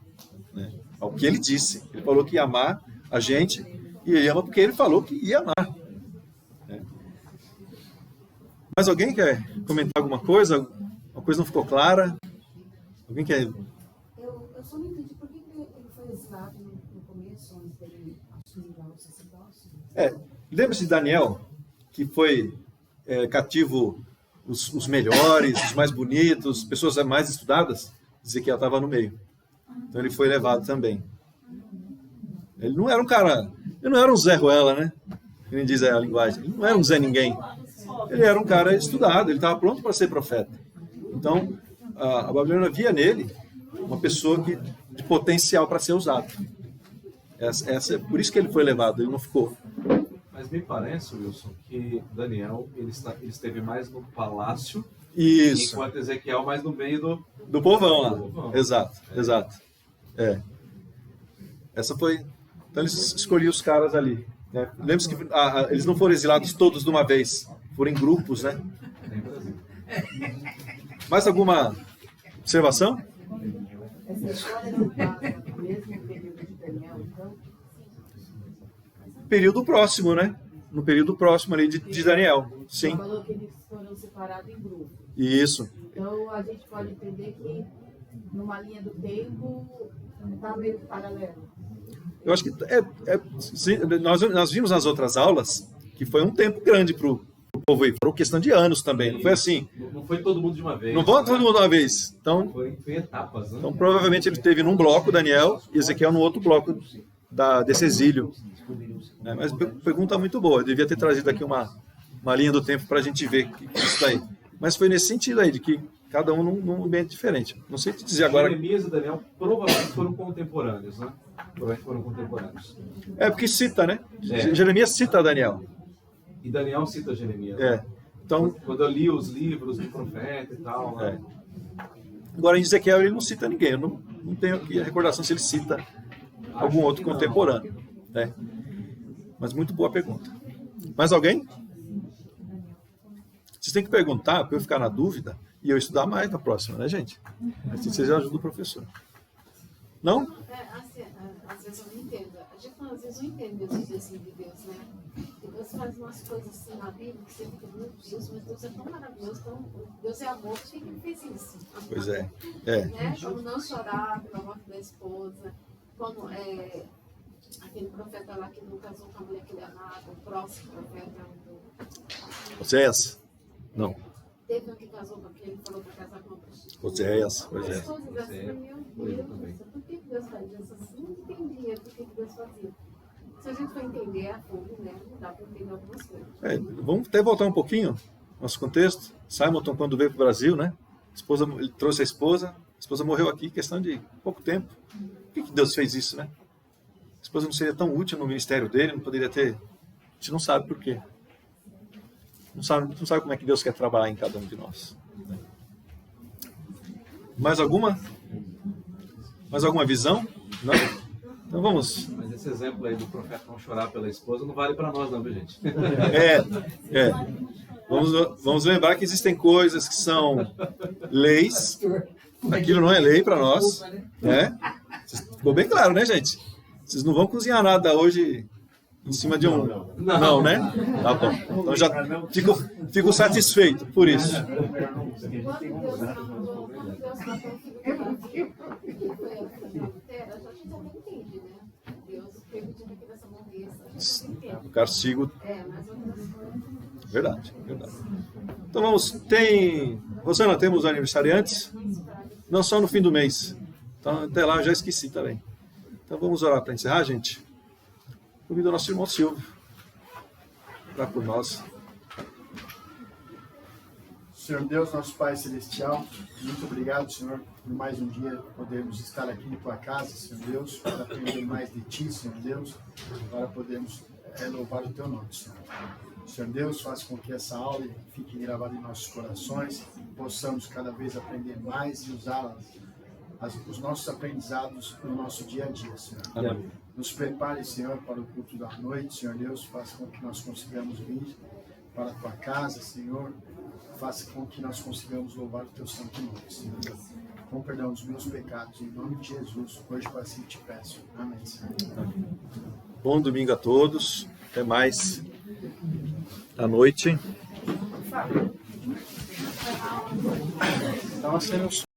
Né? Ao que Ele disse. Ele falou que ia amar a gente e Ele ama porque Ele falou que ia amar. Né? Mas alguém quer comentar alguma coisa? Uma coisa não ficou clara? Alguém quer... Eu só não entendi por que ele foi exilado no começo, antes dele assumir o sacerdócio. Lembra-se de Daniel, que foi cativo os melhores, os mais bonitos, pessoas mais estudadas? Ezequiel estava no meio. Então ele foi levado também. Ele não era um cara... Ele não era um Zé Ruela, né? Que nem diz a linguagem. Ele não era um Zé Ninguém. Ele era um cara estudado, ele estava pronto para ser profeta. Então, a Babilônia via nele uma pessoa de potencial para ser usado. É por isso que ele foi levado, ele não ficou. Mas me parece, Wilson, que Daniel ele esteve mais no palácio Isso. Enquanto Ezequiel mais no meio do povão lá. Do povão. Exato, exato. É. Essa foi... Então eles escolhiam os caras ali. Né? Lembre-se que eles não foram exilados todos de uma vez. Foram em grupos, né? Mais alguma observação? Essa história não passa no mesmo período de Daniel, então? Período próximo, né? No período próximo ali de Daniel. Sim. Você falou que eles foram separados em grupos. Isso. Então a gente pode entender que numa linha do tempo está meio paralelo. Eu acho que sim, nós vimos nas outras aulas que foi um tempo grande para o povo aí. Foi questão de anos também. Não foi assim. Não foi todo mundo de uma vez. Não foi todo mundo de uma vez. Então, foi etapas, né? Então provavelmente ele teve num bloco, Daniel, e Ezequiel no outro bloco desse exílio. Mas pergunta muito boa. Eu devia ter trazido aqui uma linha do tempo para a gente ver isso daí. Mas foi nesse sentido aí, de que cada um num ambiente diferente. Não sei te dizer agora... Jeremias e Daniel provavelmente foram contemporâneos, né? Provavelmente foram contemporâneos. É porque cita, né? Jeremias cita Daniel. E Daniel cita Jeremias. Então, quando eu li os livros do profeta e tal. Né? Agora em Ezequiel ele não cita ninguém. Eu não tenho aqui a recordação se ele cita algum outro contemporâneo. Né? Mas muito boa pergunta. Mais alguém? Vocês têm que perguntar para eu ficar na dúvida e eu estudar mais na próxima, né, gente? Assim vocês ajudam o professor. Não? Assim, às vezes eu não entendo. A gente às vezes não entende os desígnios de Deus, né? Deus faz umas coisas assim na Bíblia que você fica, meu Deus, mas Deus é tão maravilhoso, Deus é amor, por que ele fez isso? Pois é. Né? Como não chorar pela morte da esposa, como aquele profeta lá que não casou com a mulher que ele amava, o próximo profeta. Oséias? Não. Teve um que casou com aquele, falou para casar com uma prostituta. Oséias. Por que Deus faz isso assim? Não entendia por que Deus fazia. Se a gente for entender a fundo, né, dá para entender algumas coisas. Vamos até voltar um pouquinho nosso contexto. Simonton, quando veio para o Brasil, né? Ele trouxe a esposa morreu aqui em questão de pouco tempo. Por que Deus fez isso, né? A esposa não seria tão útil no ministério dele, não poderia ter... A gente não sabe por quê. Não sabe como é que Deus quer trabalhar em cada um de nós. Mais alguma? Mais alguma visão? Não? Então vamos. Mas esse exemplo aí do profeta não chorar pela esposa não vale para nós não, viu, gente? Vamos lembrar que existem coisas que são leis. Aquilo não é lei para nós. Né? Ficou bem claro, né, gente? Vocês não vão cozinhar nada hoje em cima de um... Não, né? Tá bom. Então já fico satisfeito por isso. O castigo. Verdade. Então vamos. Rosana, temos aniversariantes? Não só no fim do mês. Então até lá eu já esqueci também. Então vamos orar para encerrar, gente. Convido o nosso irmão Silvio orar por nós. Senhor Deus, nosso Pai Celestial, muito obrigado, Senhor, por mais um dia podermos estar aqui em Tua casa, Senhor Deus, para aprender mais de Ti, Senhor Deus, para podermos louvar o Teu nome, Senhor. Senhor Deus, faça com que essa aula fique gravada em nossos corações, possamos cada vez aprender mais e usar os nossos aprendizados no nosso dia a dia, Senhor. Amém. Nos prepare, Senhor, para o culto da noite, Senhor Deus, faça com que nós consigamos vir para a Tua casa, Senhor. Faça com que nós consigamos louvar o Teu santo nome, Senhor. Com perdão dos meus pecados, em nome de Jesus, hoje para si te peço. Amém, Senhor. Bom domingo a todos. Até mais à noite. Estava sendo